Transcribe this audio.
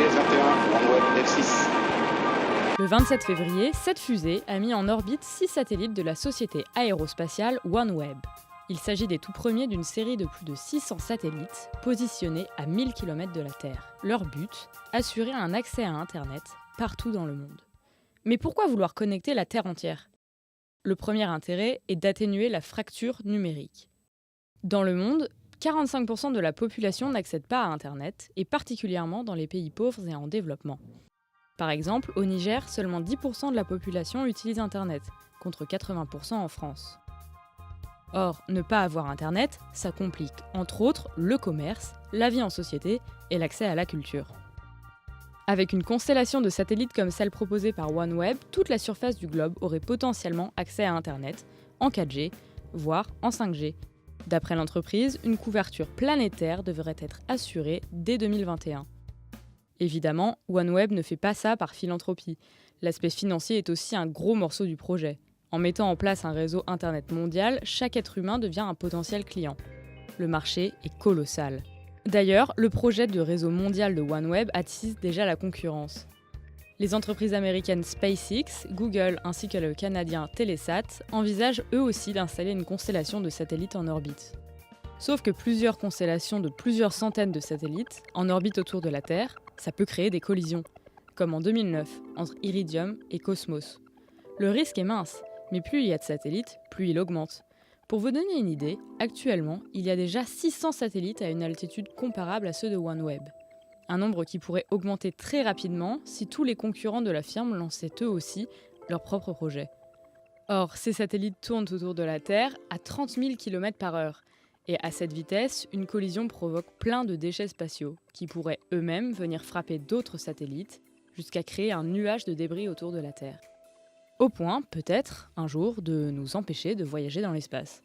TS21, OneWeb F6. Le 27 février, cette fusée a mis en orbite 6 satellites de la société aérospatiale OneWeb. Il s'agit des tout premiers d'une série de plus de 600 satellites positionnés à 1000 km de la Terre. Leur but, assurer un accès à Internet partout dans le monde. Mais pourquoi vouloir connecter la Terre entière ? Le premier intérêt est d'atténuer la fracture numérique. Dans le monde, 45% de la population n'accède pas à Internet, et particulièrement dans les pays pauvres et en développement. Par exemple, au Niger, seulement 10% de la population utilise Internet, contre 80% en France. Or, ne pas avoir Internet, ça complique, entre autres, le commerce, la vie en société et l'accès à la culture. Avec une constellation de satellites comme celle proposée par OneWeb, toute la surface du globe aurait potentiellement accès à Internet, en 4G, voire en 5G. D'après l'entreprise, une couverture planétaire devrait être assurée dès 2021. Évidemment, OneWeb ne fait pas ça par philanthropie. L'aspect financier est aussi un gros morceau du projet. En mettant en place un réseau Internet mondial, chaque être humain devient un potentiel client. Le marché est colossal. D'ailleurs, le projet de réseau mondial de OneWeb attise déjà la concurrence. Les entreprises américaines SpaceX, Google ainsi que le canadien Telesat envisagent eux aussi d'installer une constellation de satellites en orbite. Sauf que plusieurs constellations de plusieurs centaines de satellites en orbite autour de la Terre, ça peut créer des collisions, comme en 2009 entre Iridium et Cosmos. Le risque est mince, mais plus il y a de satellites, plus il augmente. Pour vous donner une idée, actuellement, il y a déjà 600 satellites à une altitude comparable à ceux de OneWeb. Un nombre qui pourrait augmenter très rapidement si tous les concurrents de la firme lançaient eux aussi leurs propres projets. Or, ces satellites tournent autour de la Terre à 30 000 km/h. Et à cette vitesse, une collision provoque plein de déchets spatiaux, qui pourraient eux-mêmes venir frapper d'autres satellites, jusqu'à créer un nuage de débris autour de la Terre. Au point, peut-être, un jour, de nous empêcher de voyager dans l'espace.